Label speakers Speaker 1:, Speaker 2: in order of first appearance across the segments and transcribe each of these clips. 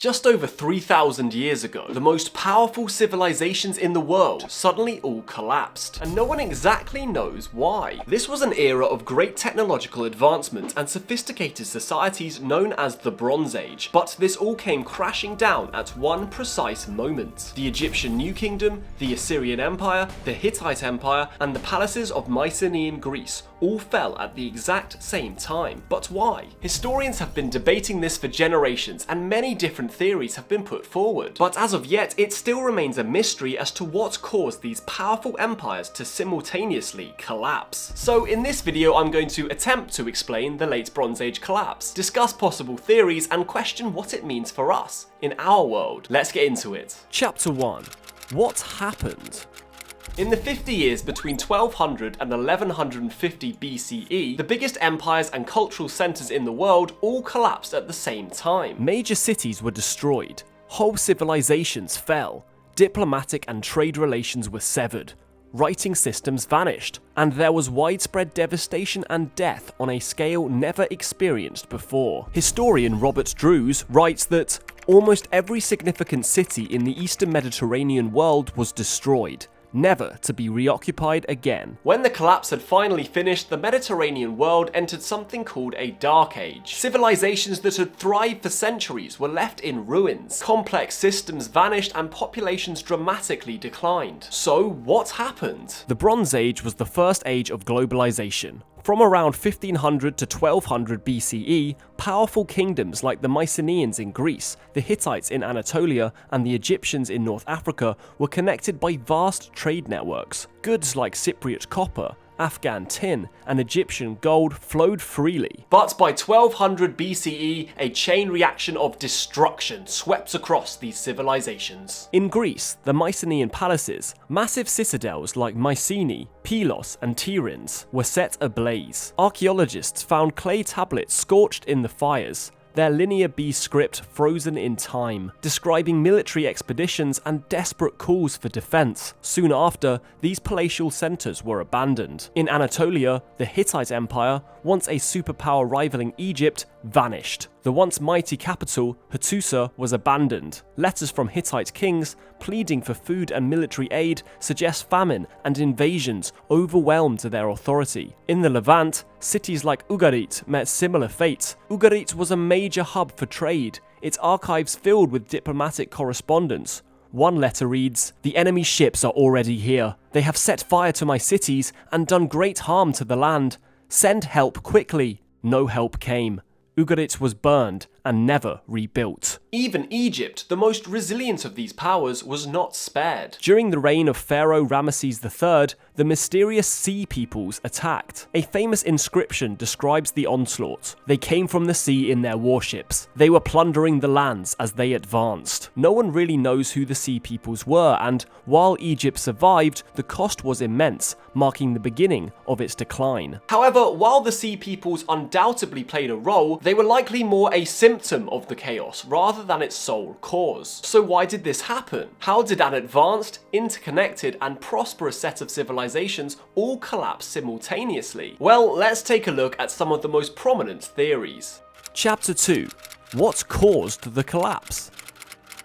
Speaker 1: Just over 3,000 years ago, the most powerful civilizations in the world suddenly all collapsed, and no one exactly knows why. This was an era of great technological advancement and sophisticated societies known as the Bronze Age, but this all came crashing down at one precise moment. The Egyptian New Kingdom, the Assyrian Empire, the Hittite Empire, and the Palaces of Mycenaean Greece all fell at the exact same time. But why? Historians have been debating this for generations, and many different theories have been put forward. But as of yet, it still remains a mystery as to what caused these powerful empires to simultaneously collapse. So in this video, I'm going to attempt to explain the late Bronze Age collapse, discuss possible theories, and question what it means for us in our world. Let's get into it. Chapter 1. What happened? In the 50 years between 1200 and 1150 BCE, the biggest empires and cultural centers in the world all collapsed at the same time. Major cities were destroyed, whole civilizations fell, diplomatic and trade relations were severed, writing systems vanished, and there was widespread devastation and death on a scale never experienced before. Historian Robert Drews writes that almost every significant city in the Eastern Mediterranean world was destroyed, never to be reoccupied again. When the collapse had finally finished, the Mediterranean world entered something called a Dark Age. Civilizations that had thrived for centuries were left in ruins. Complex systems vanished and populations dramatically declined. So what happened? The Bronze Age was the first age of globalization. From around 1500 to 1200 BCE, powerful kingdoms like the Mycenaeans in Greece, the Hittites in Anatolia, and the Egyptians in North Africa were connected by vast trade networks. Goods like Cypriot copper, Afghan tin, and Egyptian gold flowed freely. But by 1200 BCE, a chain reaction of destruction swept across these civilizations. In Greece, the Mycenaean palaces, massive citadels like Mycenae, Pylos, and Tiryns, were set ablaze. Archaeologists found clay tablets scorched in the fires, their Linear B script frozen in time, describing military expeditions and desperate calls for defense. Soon after, these palatial centers were abandoned. In Anatolia, the Hittite Empire, once a superpower rivaling Egypt, vanished. The once mighty capital, Hattusa, was abandoned. Letters from Hittite kings pleading for food and military aid suggest famine and invasions overwhelmed their authority. In the Levant, cities like Ugarit met similar fate. Ugarit was a major hub for trade, its archives filled with diplomatic correspondence. One letter reads, "The enemy ships are already here. They have set fire to my cities and done great harm to the land. Send help quickly." No help came. Ugarit was burned and never rebuilt. Even Egypt, the most resilient of these powers, was not spared. During the reign of Pharaoh Ramesses III, the mysterious Sea Peoples attacked. A famous inscription describes the onslaught. They came from the sea in their warships. They were plundering the lands as they advanced. No one really knows who the Sea Peoples were, and while Egypt survived, the cost was immense, marking the beginning of its decline. However, while the Sea Peoples undoubtedly played a role, they were likely more a symptom of the chaos rather than its sole cause. So why did this happen? How did an advanced, interconnected, and prosperous set of civilizations all collapse simultaneously? Well, let's take a look at some of the most prominent theories. Chapter 2. What caused the collapse?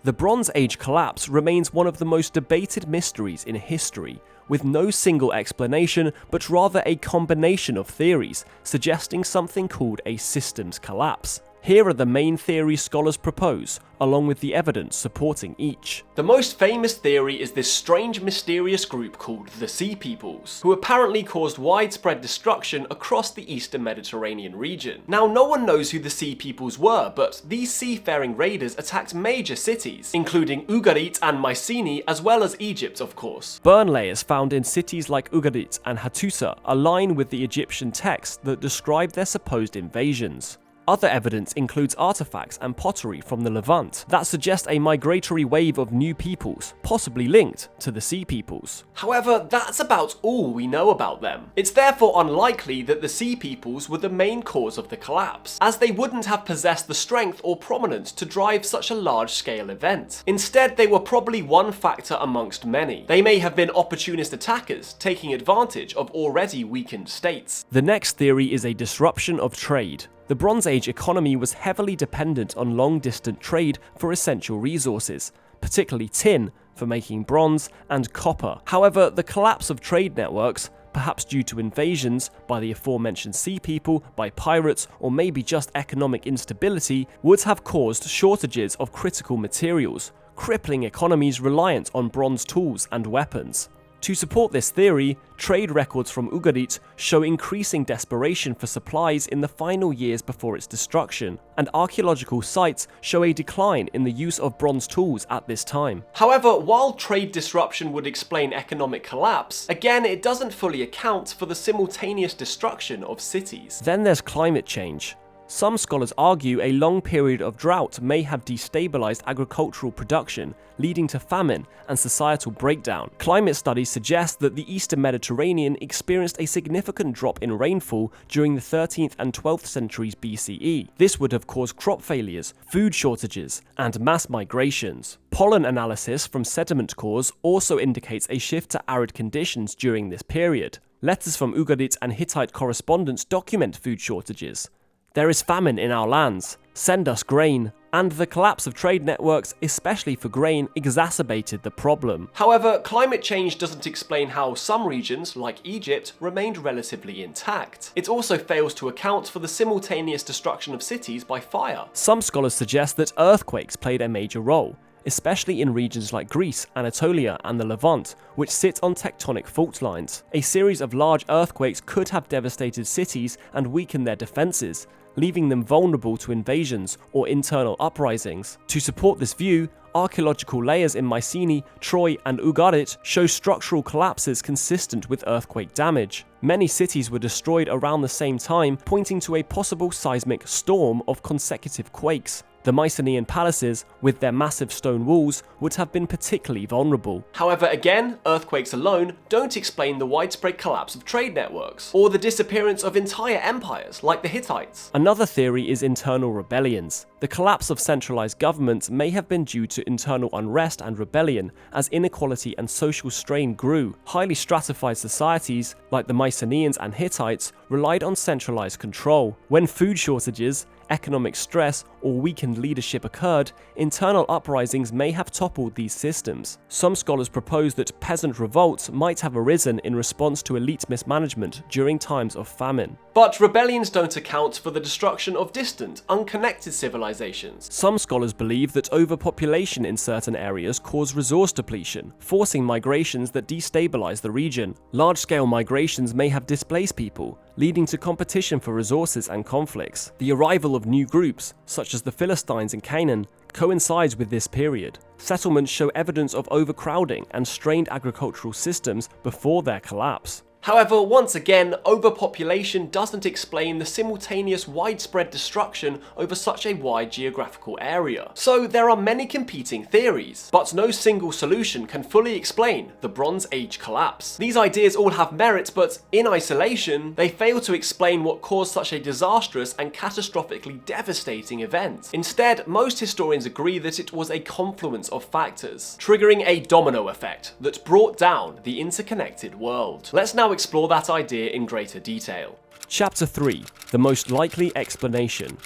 Speaker 1: The Bronze Age collapse remains one of the most debated mysteries in history, with no single explanation, but rather a combination of theories, suggesting something called a systems collapse. Here are the main theories scholars propose, along with the evidence supporting each. The most famous theory is this strange, mysterious group called the Sea Peoples, who apparently caused widespread destruction across the Eastern Mediterranean region. Now, no one knows who the Sea Peoples were, but these seafaring raiders attacked major cities, including Ugarit and Mycenae, as well as Egypt, of course. Burn layers found in cities like Ugarit and Hattusa align with the Egyptian texts that describe their supposed invasions. Other evidence includes artifacts and pottery from the Levant that suggest a migratory wave of new peoples, possibly linked to the Sea Peoples. However, that's about all we know about them. It's therefore unlikely that the Sea Peoples were the main cause of the collapse, as they wouldn't have possessed the strength or prominence to drive such a large-scale event. Instead, they were probably one factor amongst many. They may have been opportunist attackers, taking advantage of already weakened states. The next theory is a disruption of trade. The Bronze Age economy was heavily dependent on long-distance trade for essential resources, particularly tin for making bronze and copper. However, the collapse of trade networks, perhaps due to invasions by the aforementioned sea people, by pirates, or maybe just economic instability, would have caused shortages of critical materials, crippling economies reliant on bronze tools and weapons. To support this theory, trade records from Ugarit show increasing desperation for supplies in the final years before its destruction, and archaeological sites show a decline in the use of bronze tools at this time. However, while trade disruption would explain economic collapse, again it doesn't fully account for the simultaneous destruction of cities. Then there's climate change. Some scholars argue a long period of drought may have destabilized agricultural production, leading to famine and societal breakdown. Climate studies suggest that the Eastern Mediterranean experienced a significant drop in rainfall during the 13th and 12th centuries BCE. This would have caused crop failures, food shortages, and mass migrations. Pollen analysis from sediment cores also indicates a shift to arid conditions during this period. Letters from Ugarit and Hittite correspondents document food shortages. There is famine in our lands, send us grain, and the collapse of trade networks, especially for grain, exacerbated the problem. However, climate change doesn't explain how some regions, like Egypt, remained relatively intact. It also fails to account for the simultaneous destruction of cities by fire. Some scholars suggest that earthquakes played a major role, especially in regions like Greece, Anatolia, and the Levant, which sit on tectonic fault lines. A series of large earthquakes could have devastated cities and weakened their defenses, leaving them vulnerable to invasions or internal uprisings. To support this view, archaeological layers in Mycenae, Troy, and Ugarit show structural collapses consistent with earthquake damage. Many cities were destroyed around the same time, pointing to a possible seismic storm of consecutive quakes. The Mycenaean palaces, with their massive stone walls, would have been particularly vulnerable. However, again, earthquakes alone don't explain the widespread collapse of trade networks, or the disappearance of entire empires like the Hittites. Another theory is internal rebellions. The collapse of centralized governments may have been due to internal unrest and rebellion, as inequality and social strain grew. Highly stratified societies, like the Mycenaeans and Hittites, relied on centralized control. When food shortages, economic stress, or weakened leadership occurred, internal uprisings may have toppled these systems. Some scholars propose that peasant revolts might have arisen in response to elite mismanagement during times of famine. But rebellions don't account for the destruction of distant, unconnected civilizations. Some scholars believe that overpopulation in certain areas caused resource depletion, forcing migrations that destabilize the region. Large-scale migrations may have displaced people, leading to competition for resources and conflicts. The arrival of new groups, such as the Philistines in Canaan, coincides with this period. Settlements show evidence of overcrowding and strained agricultural systems before their collapse. However, once again, overpopulation doesn't explain the simultaneous widespread destruction over such a wide geographical area. So there are many competing theories, but no single solution can fully explain the Bronze Age collapse. These ideas all have merit, but in isolation, they fail to explain what caused such a disastrous and catastrophically devastating event. Instead, most historians agree that it was a confluence of factors, triggering a domino effect that brought down the interconnected world. Let's now explore that idea in greater detail. Chapter 3. The most likely explanation.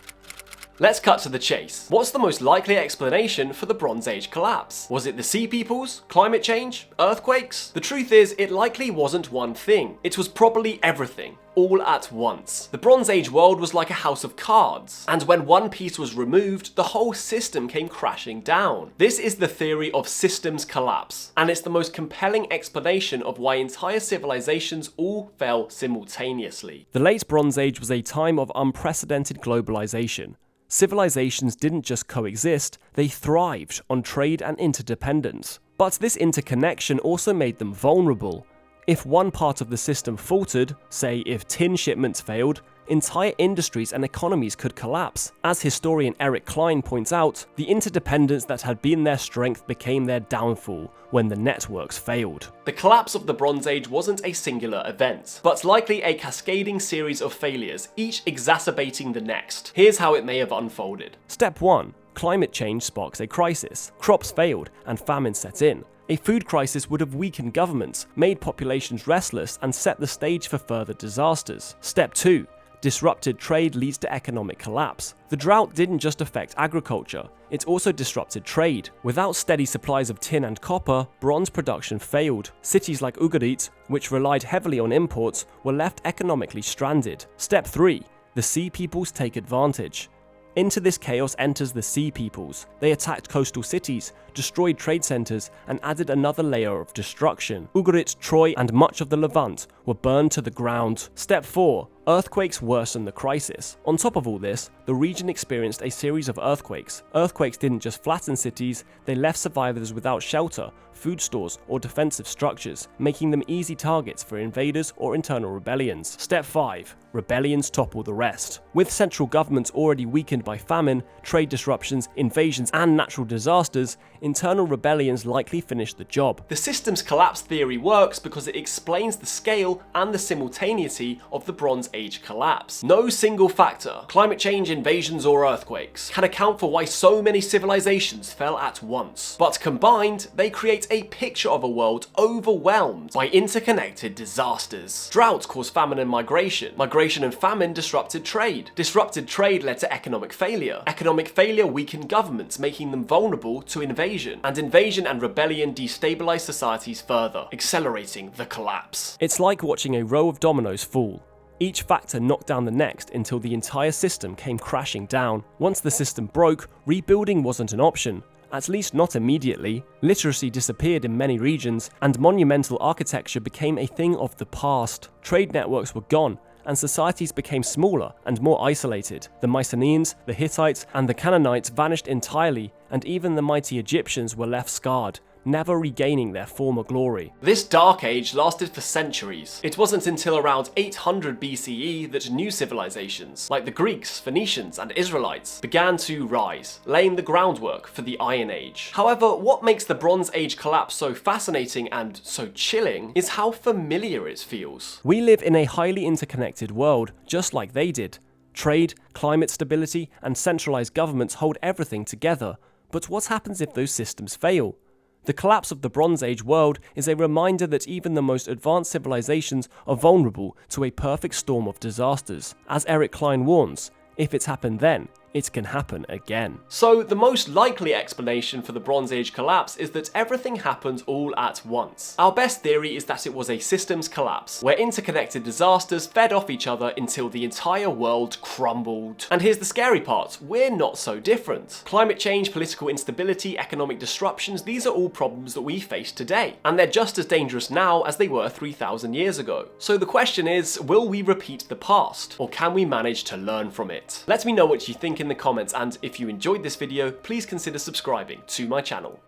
Speaker 1: Let's cut to the chase. What's the most likely explanation for the Bronze Age collapse? Was it the sea peoples? Climate change? Earthquakes? The truth is, it likely wasn't one thing. It was probably everything, all at once. The Bronze Age world was like a house of cards, and when one piece was removed, the whole system came crashing down. This is the theory of systems collapse, and it's the most compelling explanation of why entire civilizations all fell simultaneously. The late Bronze Age was a time of unprecedented globalization. Civilizations didn't just coexist, they thrived on trade and interdependence. But this interconnection also made them vulnerable. If one part of the system faltered, say if tin shipments failed, entire industries and economies could collapse. As historian Eric Klein points out, the interdependence that had been their strength became their downfall when the networks failed. The collapse of the Bronze Age wasn't a singular event, but likely a cascading series of failures, each exacerbating the next. Here's how it may have unfolded. Step 1. Climate change sparks a crisis. Crops failed, and famine set in. A food crisis would have weakened governments, made populations restless, and set the stage for further disasters. Step 2. Disrupted trade leads to economic collapse. The drought didn't just affect agriculture, it also disrupted trade. Without steady supplies of tin and copper, bronze production failed. Cities like Ugarit, which relied heavily on imports, were left economically stranded. Step 3. The Sea Peoples take advantage. Into this chaos enters the Sea Peoples. They attacked coastal cities, destroyed trade centers, and added another layer of destruction. Ugarit, Troy, and much of the Levant were burned to the ground. Step 4. Earthquakes worsen the crisis. On top of all this, the region experienced a series of earthquakes. Earthquakes didn't just flatten cities, they left survivors without shelter, food stores, or defensive structures, making them easy targets for invaders or internal rebellions. Step 5. Rebellions topple the rest. With central governments already weakened by famine, trade disruptions, invasions, and natural disasters, internal rebellions likely finish the job. The systems collapse theory works because it explains the scale and the simultaneity of the Bronze Age collapse. No single factor, climate change, invasions, or earthquakes, can account for why so many civilizations fell at once. But combined, they create a picture of a world overwhelmed by interconnected disasters. Droughts caused famine and migration. Migration and famine disrupted trade. Disrupted trade led to economic failure. Economic failure weakened governments, making them vulnerable to invasion. And invasion and rebellion destabilized societies further, accelerating the collapse. It's like watching a row of dominoes fall. Each factor knocked down the next until the entire system came crashing down. Once the system broke, rebuilding wasn't an option. At least not immediately. Literacy disappeared in many regions, and monumental architecture became a thing of the past. Trade networks were gone, and societies became smaller and more isolated. The Mycenaeans, the Hittites, and the Canaanites vanished entirely, and even the mighty Egyptians were left scarred, never regaining their former glory. This dark age lasted for centuries. It wasn't until around 800 BCE that new civilizations, like the Greeks, Phoenicians, and Israelites, began to rise, laying the groundwork for the Iron Age. However, what makes the Bronze Age collapse so fascinating and so chilling is how familiar it feels. We live in a highly interconnected world, just like they did. Trade, climate stability, and centralized governments hold everything together. But what happens if those systems fail? The collapse of the Bronze Age world is a reminder that even the most advanced civilizations are vulnerable to a perfect storm of disasters. As Eric Klein warns, if it's happened then, it can happen again. So the most likely explanation for the Bronze Age collapse is that everything happened all at once. Our best theory is that it was a systems collapse, where interconnected disasters fed off each other until the entire world crumbled. And here's the scary part, we're not so different. Climate change, political instability, economic disruptions, these are all problems that we face today. And they're just as dangerous now as they were 3,000 years ago. So the question is, will we repeat the past? Or can we manage to learn from it? Let me know what you think in the comments, and if you enjoyed this video, please consider subscribing to my channel.